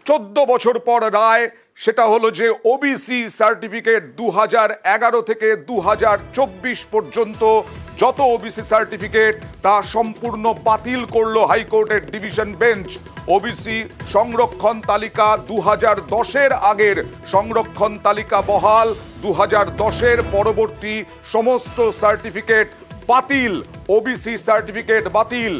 14 বছর পর রায়, সেটা হলো যে ওবিসি সার্টিফিকেট 2011 থেকে 2024 পর্যন্ত যত ওবিসি সার্টিফিকেট তা সম্পূর্ণ বাতিল করলো হাইকোর্টের ডিভিশন বেঞ্চ। ওবিসি সংরক্ষণ তালিকা 2010-এর আগের সংরক্ষণ তালিকা বহাল, 2010-এর পরবর্তী সমস্ত সার্টিফিকেট বাতিল, ওবিসি সার্টিফিকেট বাতিল।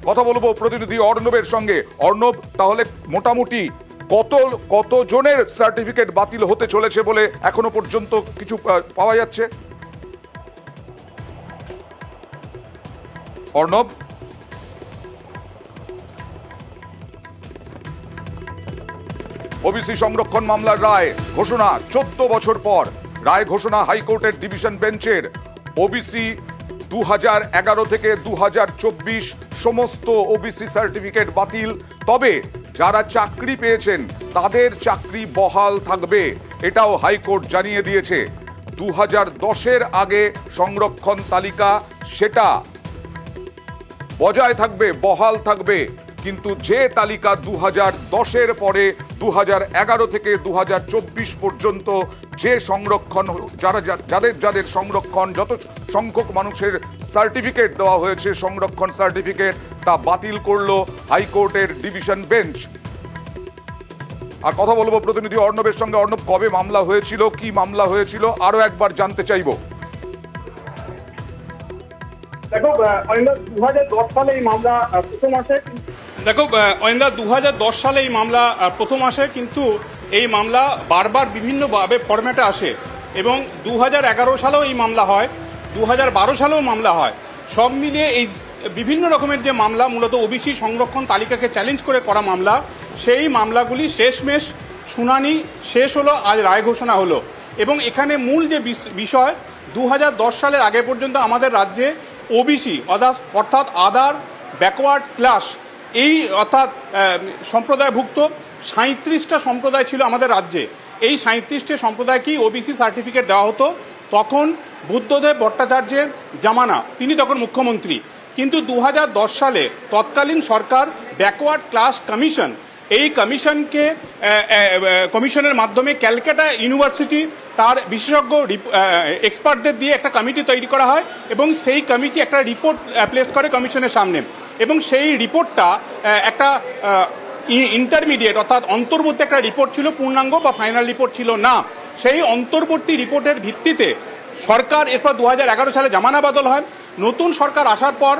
কথা বলবো প্রতিনিধি অর্ণবের সঙ্গে। অর্ণব, তাহলে মোটামুটি কত জনের সার্টিফিকেট বাতিল হতে চলেছে বলে এখনো পর্যন্ত কিছু পাওয়া যাচ্ছে? অর্ণব, ওবিসি সংরক্ষণ মামলার রায় ঘোষণা 14 বছর পর, রায় ঘোষণা হাইকোর্টের ডিভিশন বেঞ্চের। ওবিসি 2011 থেকে 2024 সমস্ত ওবিসি সার্টিফিকেট বাতিল, তবে যারা চাকরি পেয়েছেন তাদের চাকরি বহাল থাকবে, এটাও হাইকোর্ট জানিয়ে দিয়েছে। 2010-এর আগে সংরক্ষণ তালিকা সেটা বজায় থাকবে, বহাল থাকবে, কিন্তু যে তালিকা 2010-এর পরে 2011 থেকে 2024 পর্যন্ত যে সংরক্ষণ, যাদের সংরক্ষণ, যত সংখ্যক মানুষের সার্টিফিকেট দেওয়া হয়েছে সংরক্ষণ সার্টিফিকেট, তা বাতিল করলো হাইকোর্টের ডিভিশন বেঞ্চ। আর কথা বলবো প্রতিনিধি অর্ণবের সঙ্গে। অর্ণব, কবে মামলা হয়েছিল, কি মামলা হয়েছিল, আরো একবার জানতে চাইবো। দেখো 2010 সালে এই মামলা প্রথম আসে। দেখো অয়েন্দা 2010 সালে এই মামলা প্রথম আসে, কিন্তু এই মামলা বারবার বিভিন্নভাবে ফরম্যাটে আসে এবং 2011 সালেও এই মামলা হয়, 2012 সালেও মামলা হয়। সব মিলিয়ে এই বিভিন্ন রকমের যে মামলা, মূলত ওবিসি সংরক্ষণ তালিকাকে চ্যালেঞ্জ করে করা মামলা, সেই মামলাগুলি শেষমেশ শুনানি শেষ হলো, আজ রায় ঘোষণা হলো। এবং এখানে মূল যে বিষয়, 2010 সালের আগে পর্যন্ত আমাদের রাজ্যে ওবিসি অর্থাৎ আদার ব্যাকওয়ার্ড ক্লাস, এই অর্থাৎ সম্প্রদায়ভুক্ত 37টা সম্প্রদায় ছিল আমাদের রাজ্যে। এই 37টে সম্প্রদায়কেই ওবিসি সার্টিফিকেট দেওয়া হতো। তখন বুদ্ধদেব ভট্টাচার্যের জামানা, তিনি তখন মুখ্যমন্ত্রী। কিন্তু 2010 সালে তৎকালীন সরকার ব্যাকওয়ার্ড ক্লাস কমিশন, এই কমিশনের মাধ্যমে ক্যালকাটা ইউনিভার্সিটি তার বিশেষজ্ঞ এক্সপার্টদের দিয়ে একটা কমিটি তৈরি করা হয় এবং সেই কমিটি একটা রিপোর্ট প্লেস করে কমিশনের সামনে। এবং সেই রিপোর্টটা একটা ইন্টারমিডিয়েট অর্থাৎ অন্তর্বর্তী একটা রিপোর্ট ছিল, পূর্ণাঙ্গ বা ফাইনাল রিপোর্ট ছিল না। সেই অন্তর্বর্তী রিপোর্টের ভিত্তিতে সরকার, এরপর 2011 সালে জামানা বদল হয়। নতুন সরকার আসার পর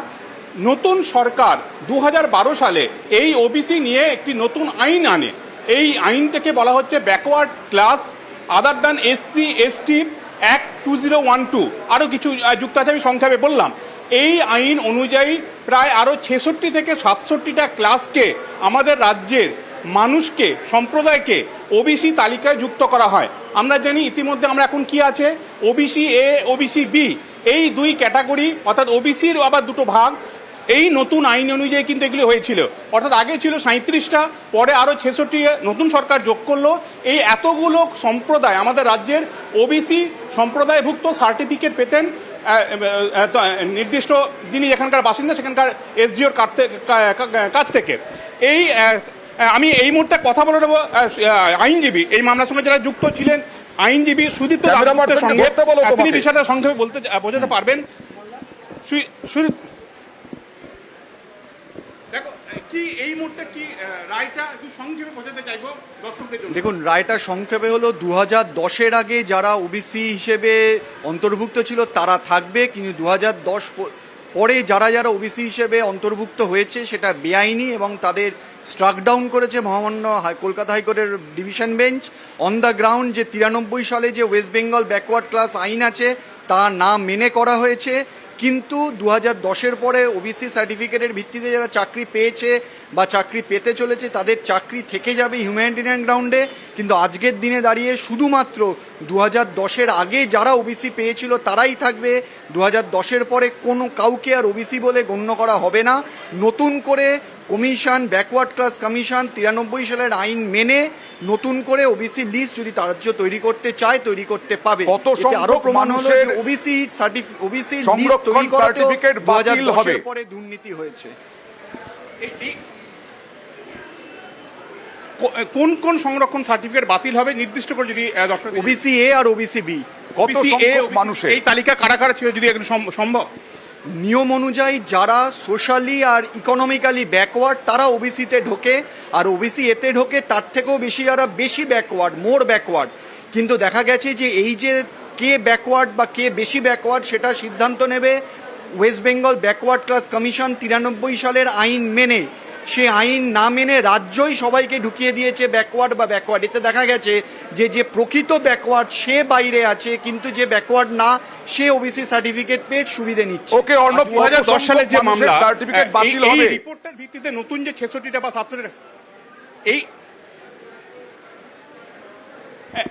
নতুন সরকার 2012 সালে এই ওবিসি নিয়ে একটি নতুন আইন আনে। এই আইনটাকে বলা হচ্ছে backward class other than SC ST act 2012, আরও কিছু যুক্ত আছে, আমি সংক্ষেপে বললাম। এই আইন অনুযায়ী প্রায় আরও 66 থেকে 67টা ক্লাসকে, আমাদের রাজ্যের মানুষকে, সম্প্রদায়কে ওবিসি তালিকায় যুক্ত করা হয়। আমরা জানি ইতিমধ্যে আমরা এখন কি আছে, ওবিসি এ, ওবিসি বি, এই দুই ক্যাটাগরি, অর্থাৎ ওবিসির আবার দুটো ভাগ। এই নতুন আইন অনুযায়ী কিন্তু এগুলি হয়েছিল, অর্থাৎ আগে ছিল 37টা, পরে আরও 66 নতুন সরকার যোগ করলো। এই এতগুলো সম্প্রদায় আমাদের রাজ্যের ওবিসি সম্প্রদায়ভুক্ত সার্টিফিকেট পেতেন নির্দিষ্ট যিনি এখানকার বাসিন্দা, সেখানকার এসডিওর কাছ থেকে। আমি এই মুহূর্তে কথা বলে নেব আইনজীবী, এই মামলার সঙ্গে যারা যুক্ত ছিলেন, আইনজীবী সুদীপ্ত দাশগুপ্তের সঙ্গে। তিনি বিষয়টা সংক্ষেপে বোঝাতে পারবেন। দেখুন, রায়টা সংক্ষেপে হলো, 2010-এর আগে যারা ওবিসি হিসেবে অন্তর্ভুক্ত ছিল তারা থাকবে, কিন্তু 2010 পরে যারা ওবিসি হিসেবে অন্তর্ভুক্ত হয়েছে সেটা বেআইনি এবং তাদের স্ট্রাক ডাউন করেছে মহামান্য কলকাতা হাইকোর্টের division bench. On the ground যে 93 সালে যে ওয়েস্ট বেঙ্গল ব্যাকওয়ার্ড ক্লাস আইন আছে তা না মেনে করা হয়েছে। কিন্তু 2010-এর পরে ওবিসি সার্টিফিকেটের ভিত্তিতে যারা চাকরি পেয়েছে বা চাকরি পেতে চলেছে তাদের চাকরি থেকে যাবে হিউম্যানিটেরিয়ান গ্রাউন্ডে। কিন্তু আজকের দিনে দাঁড়িয়ে শুধুমাত্র 2010-এর আগে যারা ওবিসি পেয়েছিল তারাই থাকবে। 2010-এর পরে কোনো কাউকে আর ওবিসি বলে গণ্য করা হবে না। নতুন করে কমিশন, ব্যাকওয়ার্ড ক্লাস কমিশন 93 সালের আইন মেনে নতুন করে ওবিসি লিস্ট যদি তার রাজ্য তৈরি করতে চায় তৈরি করতে পাবে। আরো প্রমাণ হলো যে ওবিসি লিস্ট তৈরি সার্টিফিকেট বাতিল হবে, পরে দুর্নীতি হয়েছে। কোন কোন সংরক্ষণ সার্টিফিকেট বাতিল হবে নির্দিষ্ট করে যদি দর্শক ওবিসি এ আর ওবিসি বি। কত সংখ্যক মানুষের? এই তালিকা কারা কারা ছিল যদি একটু সম্ভব। নিয়ম অনুযায়ী যারা সোশ্যালি আর ইকোনমিক্যালি ব্যাকওয়ার্ড তারা ওবিসিতে ঢোকে, আর ওবিসি এতে ঢোকে তার থেকেও বেশি যারা বেশি ব্যাকওয়ার্ড, মোর ব্যাকওয়ার্ড। কিন্তু দেখা গেছে যে এই যে কে ব্যাকওয়ার্ড বা কে বেশি ব্যাকওয়ার্ড সেটা সিদ্ধান্ত নেবে West Bengal backward class commission 93 সালের আইন মেনে। সে আইন না মেনে রাজ্যই সবাইকে ঢুকিয়ে দিয়েছে ব্যাকওয়ার্ড বা ব্যাকওয়ার্ড। এতে দেখা গেছে যে যে প্রকৃত ব্যাকওয়ার্ড সে বাইরে আছে, কিন্তু যে ব্যাকওয়ার্ড না সে ওবিসি সার্টিফিকেট পেয়ে সুবিধে নিচ্ছে। ওকে অর্ণব, 2010 সালের যে মামলা সার্টিফিকেট বাতিল এই হবে রিপোর্টের ভিত্তিতে নতুন যে 66টা বা 67টা এই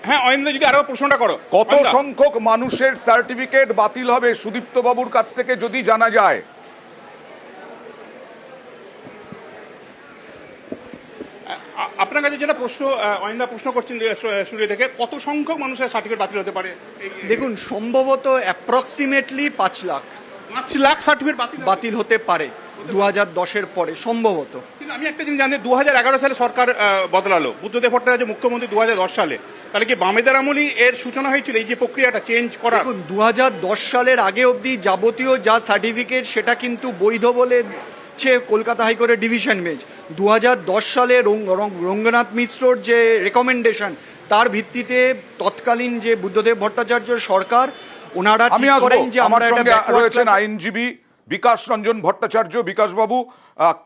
হ্যাঁ অয়েন্দ্র যদি আরো প্রশ্নটা করো। কত সংখ্যক মানুষের সার্টিফিকেট বাতিল হবে সুদীপ্ত বাবুর কাছ থেকে যদি জানা যায়? আপনার কাছে যেটা প্রশ্ন অয়েন্দ্র প্রশ্ন করছেন শুরু থেকে, কত সংখ্যক মানুষের সার্টিফিকেট বাতিল হতে পারে? দেখুন সম্ভবত অ্যাপ্রক্সিমেটলি 5 লাখ 5 লাখ সার্টিফিকেট বাতিল হতে পারে 2010-এর পরে সম্ভবত। কিন্তু আমি একটা জিনিস জানি, 2011 সালে সরকার বদলালো, বুদ্ধদেব ভট্টাচার্য মুখ্যমন্ত্রী 2010 সালে, তাহলে কি বামেদের আমলেই এর সূচনা হয়েছিল এই যে প্রক্রিয়াটা চেঞ্জ করা? দেখুন 2010 সালের আগে অবধি যাবতীয় যা সার্টিফিকেট সেটা কিন্তু বৈধ বলে কলকাতা হাইকোর্টের ডিভিশন বেঞ্চ। 2010 সালে রঙ্গনাথ মিশ্রর যে রেকমেন্ডেশন তার ভিত্তিতে তৎকালীন যে বুদ্ধদেব ভট্টাচার্য সরকার ওনারা ঠিক করেন যে আমার আমরা সঙ্গে একটা রয়েছেন আইনজীবী বিকাশ রঞ্জন ভট্টাচার্য। বিকাশ বাবু,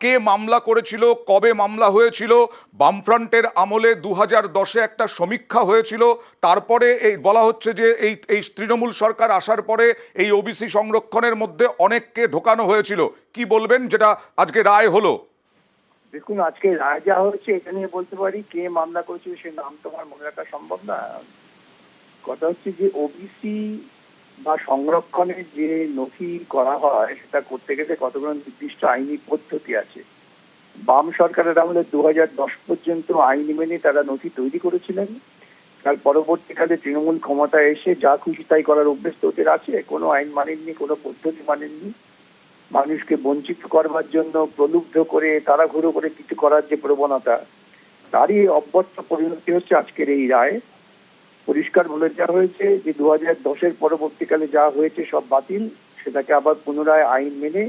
কে মামলা করেছিল, কবে মামলা হয়েছিল? বামফ্রন্টের আমলে 2010-এ একটা সমীক্ষা হয়েছিল, তারপরে এই বলা হচ্ছে যে এই তৃণমূল সরকার আসার পরে এই ওবিসি সংরক্ষণের মধ্যে অনেককে ঢোকানো হয়েছিল। কি বলবেন যেটা আজকে রায় হলো? দেখুন আজকে রায় যা হচ্ছে এটা নিয়ে বলতে পারি কে মামলা করেছিল সে নাম তো আমার মনে রাখা সম্ভব না। কথা হচ্ছে যে ওবিসি বা সংরক্ষণের যে নথি করা হয় সেটা করতে গেলে কতগুলো নির্দিষ্ট আইনি পদ্ধতি আছে। বাম সরকারের আমলে 2010 পর্যন্ত আইন মেনে তারা নথি তৈরি করেছিলেন। তার পরবর্তীকালে তৃণমূল ক্ষমতায় এসে যা খুশি তাই করার অভ্যেস তো ওদের আছে, কোনো আইন মানেননি, কোনো পদ্ধতি মানেননি। মানুষকে বঞ্চিত করবার জন্য প্রলুব্ধ করে তাড়াহুড়ো করে কিছু করার যে প্রবণতা, তারই অব্যর্থ পরিণতি হচ্ছে আজকের এই রায়। পরিষ্কার বলে দেওয়া হয়েছে যে 2010-এর পরবর্তীকালে যা হয়েছে সব বাতিল, সেটাকে আবার পুনরায় আইন মেনে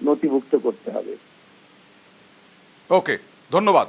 নথিভুক্ত করতে হবে। ওকে, ধন্যবাদ।